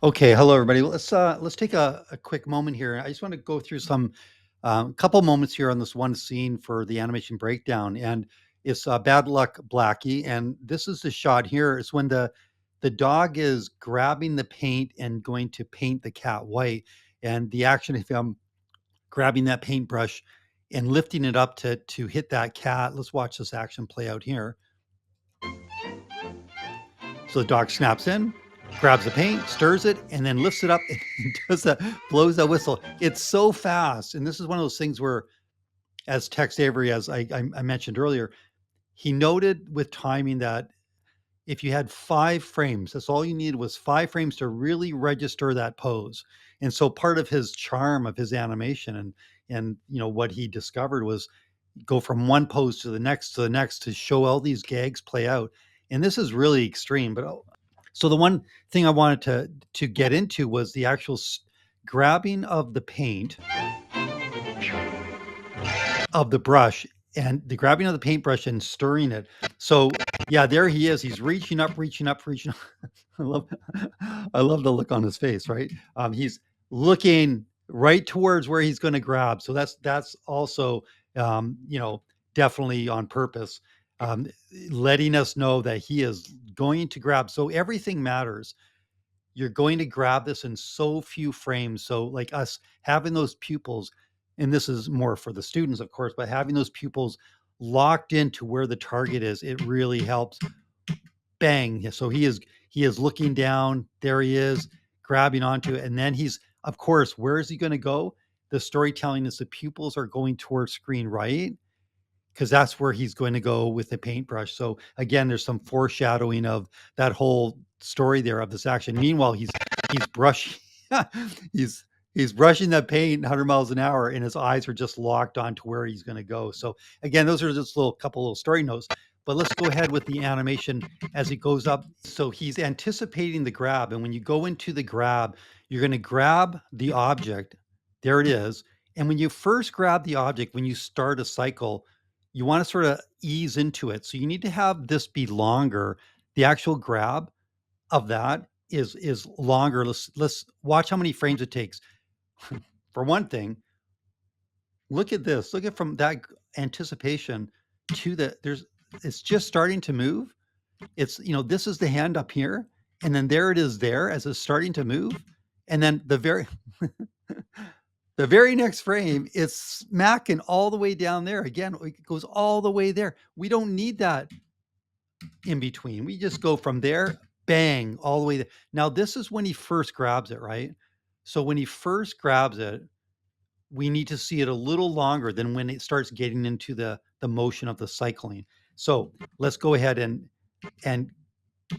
Okay, hello everybody. Let's take a quick moment here. I just want to go through some couple moments here on this one scene for the animation breakdown, and it's Bad Luck Blackie, and this is the shot here. It's when the dog is grabbing the paint and going to paint the cat white, and the action of him grabbing that paintbrush and lifting it up to hit that cat. Let's watch this action play out here. So the dog snaps in, grabs the paint, stirs it, and then lifts it up and does that, blows that whistle. It's so fast. And this is one of those things where, as Tex Avery, as I mentioned earlier, he noted with timing that if you had 5 frames, that's all you needed was 5 frames to really register that pose. And so part of his charm of his animation and what he discovered was go from one pose to the next to the next to show all these gags play out. And this is really extreme. But so the one thing I wanted to get into was the actual grabbing of the paint of the brush and the grabbing of the paintbrush and stirring it. So yeah, there he is. He's reaching up, reaching up, reaching up. I love I love the look on his face, right? He's looking right towards where he's going to grab. So that's also definitely on purpose, um, letting us know that he is going to grab. So everything matters. You're going to grab this in so few frames. So like us having those pupils, and this is more for the students, of course, but having those pupils locked into where the target is, it really helps. Bang. Yeah, so he is looking down. There he is, grabbing onto it. And then he's, of course, where is he going to go? The storytelling is the pupils are going towards screen right, because that's where he's going to go with the paintbrush. So again, there's some foreshadowing of that whole story there of this action. Meanwhile, he's brushing he's he's brushing that paint 100 miles an hour, and his eyes are just locked onto where he's going to go. So again, those are just little story notes. But let's go ahead with the animation as it goes up. So he's anticipating the grab, and when you go into the grab, you're going to grab the object. There it is. And when you first grab the object, when you start a cycle, you want to sort of ease into it. So you need to have this be longer. The actual grab of that is longer. Let's watch how many frames it takes. For one thing, look at this. Look at from that anticipation to there's it's just starting to move. It's this is the hand up here, and then there it is there as it's starting to move. And then the very next frame, it's smacking all the way down there. Again, it goes all the way there. We don't need that in between. We just go from there, bang, all the way there. Now, this is when he first grabs it, right? So when he first grabs it, we need to see it a little longer than when it starts getting into the motion of the cycling. So let's go ahead and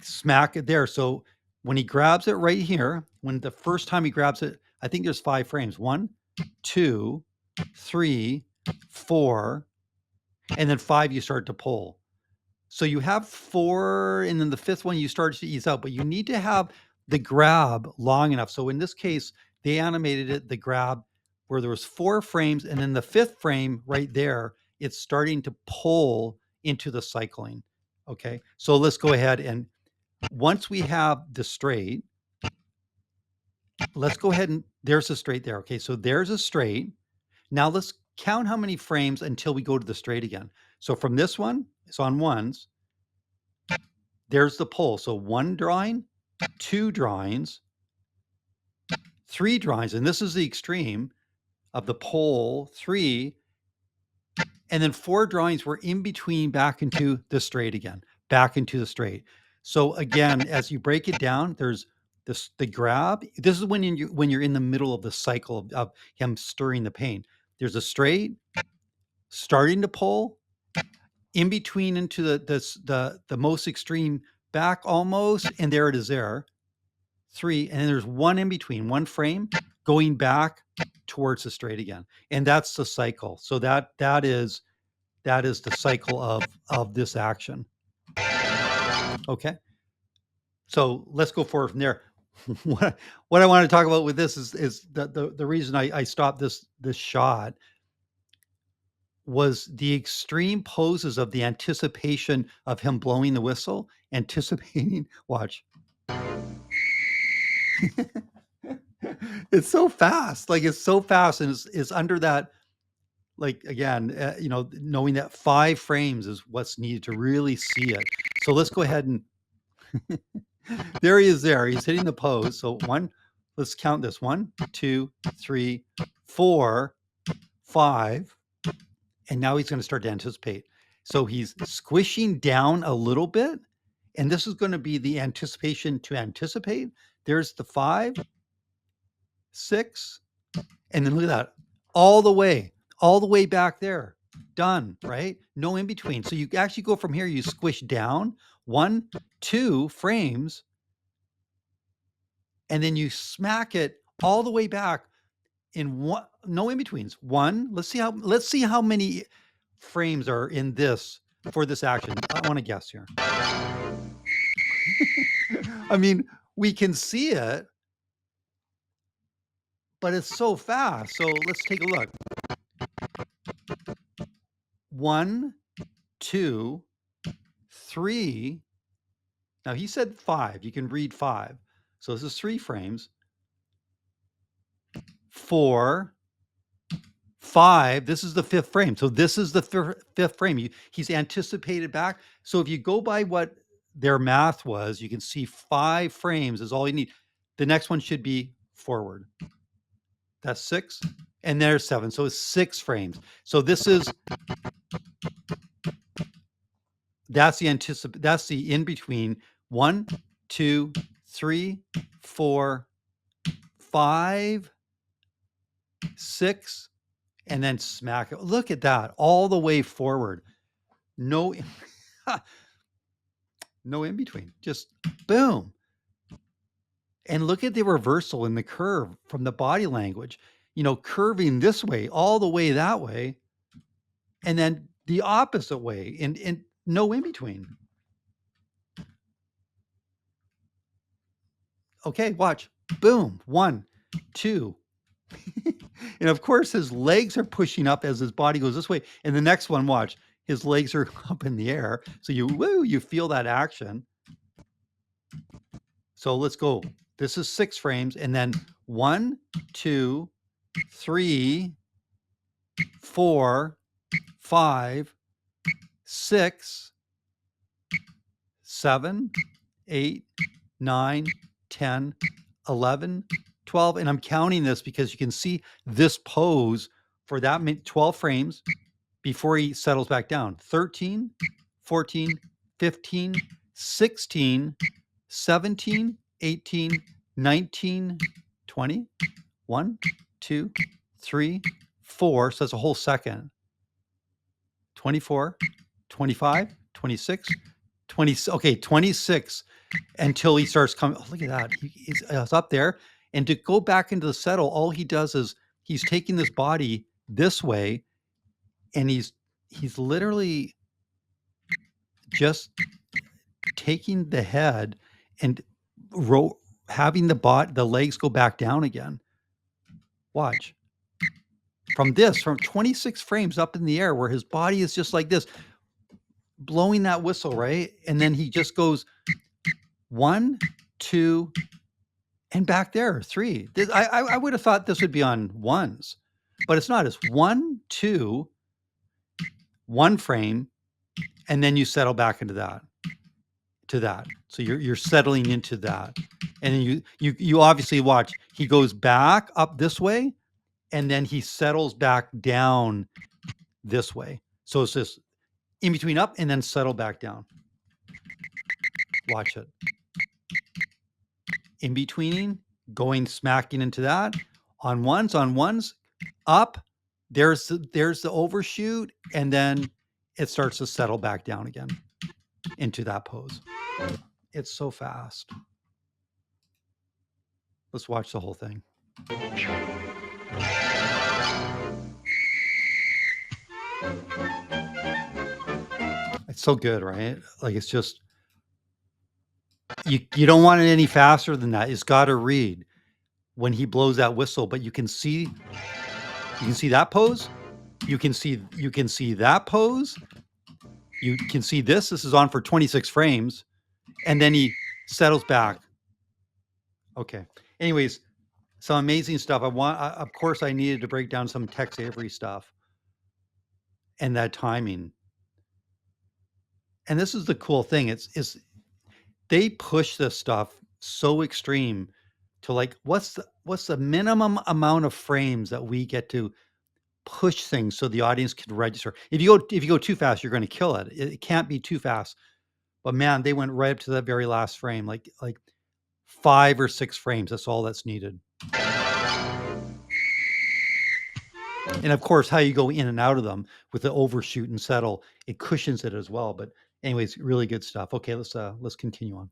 smack it there. So when he grabs it right here, when the first time he grabs it, I think there's 5 frames. 1, 2, 3, 4, and then 5 you start to pull. So you have 4, and then the 5th one you start to ease out, but you need to have the grab long enough. So in this case, they animated it, the grab, where there was 4 frames, and then the 5th frame right there, it's starting to pull into the cycling. Okay, so let's go ahead and once we have the straight, let's go ahead and there's a straight there. Okay, so there's a straight. Now let's count how many frames until we go to the straight again. So from this one, it's on ones. There's the pull. So 1 drawing, 2 drawings, 3 drawings, and this is the extreme of the pull, 3, and then 4 drawings were in between back into the straight again, back into the straight. So again, as you break it down, there's the grab. This is when you're in the middle of the cycle of him stirring the paint. There's a straight, starting to pull, in between into the most extreme back almost, and there it is there. 3, and then there's 1 in between, 1 frame going back towards the straight again. And that's the cycle. So that is the cycle of this action. Okay. So let's go forward from there. What I want to talk about with this is the reason I stopped this shot was the extreme poses of the anticipation of him blowing the whistle, anticipating. Watch. It's so fast. Like it's so fast, and it's under that. Like again, knowing that 5 frames is what's needed to really see it. So let's go ahead and there he is. There he's hitting the pose. So one, let's count this: 1, 2, 3, 4, 5, and now he's going to start to anticipate. So he's squishing down a little bit, and this is going to be the anticipation to anticipate. There's the 5, 6, and then look at that, all the way back there. Done, right? No in between. So you actually go from here, you squish down 1, 2 frames, and then you smack it all the way back in one, no in betweens. One, let's see how many frames are in this for this action. I want to guess here. I mean, we can see it, but it's so fast. So let's take a look. 1, 2, 3. Now he said 5. You can read 5. So this is 3 frames. 4, 5. This is the 5th frame. So this is the 5th frame. He's anticipated back. So if you go by what their math was, you can see 5 frames is all you need. The next one should be forward. That's 6. And there's 7. So it's 6 frames. So that's the in between. 1, 2, 3, 4, 5, 6, and then smack it. Look at that, all the way forward. No, no in between. Just boom. And look at the reversal in the curve from the body language. Curving this way, all the way that way, and then the opposite way, and no in between. Okay, watch. Boom. 1, 2. And of course, his legs are pushing up as his body goes this way. And the next one, watch, his legs are up in the air. So you feel that action. So let's go. This is 6 frames. And then 1, 2, 3, 4, 5, 6, 7, 8, 9, 10, 11, 12. And I'm counting this because you can see this pose for that 12 frames before he settles back down. 13, 14, 15, 16, 17, 18, 19, 20, 1, 2, 3, 4. So that's a whole second. 24, 25, 26, 20. Okay, 26 until he starts coming. Oh, look at that. He's up there. And to go back into the settle, all he does is he's taking this body this way, and he's literally just taking the head and having the legs go back down again. Watch. From 26 frames up in the air where his body is just like this, blowing that whistle, right? And then he just goes 1, 2, and back there, 3. I would have thought this would be on ones, but it's not. It's 1, 2, 1 frame, and then you settle back into that. To that. So you're settling into that. And then you obviously watch, he goes back up this way, and then he settles back down this way. So it's this in between up and then settle back down. Watch it. In betweening, going smacking into that. On ones, up. There's the overshoot, and then it starts to settle back down again into that pose. It's so fast. Let's watch the whole thing. It's so good, right? Like it's just you don't want it any faster than that. It's got to read when he blows that whistle, but you can see that pose. You can see that pose. You can see this. This is on for 26 frames, and then he settles back. Okay. Anyways, some amazing stuff. Of course, I needed to break down some Tex Avery stuff and that timing. And this is the cool thing. It's they push this stuff so extreme to like what's the minimum amount of frames that we get to push things so the audience can register. If you go too fast, you're going to kill it. It can't be too fast. But man, they went right up to that very last frame, like 5 or 6 frames. That's all that's needed. And of course, how you go in and out of them with the overshoot and settle, it cushions it as well. But anyways, really good stuff. Okay, let's continue on.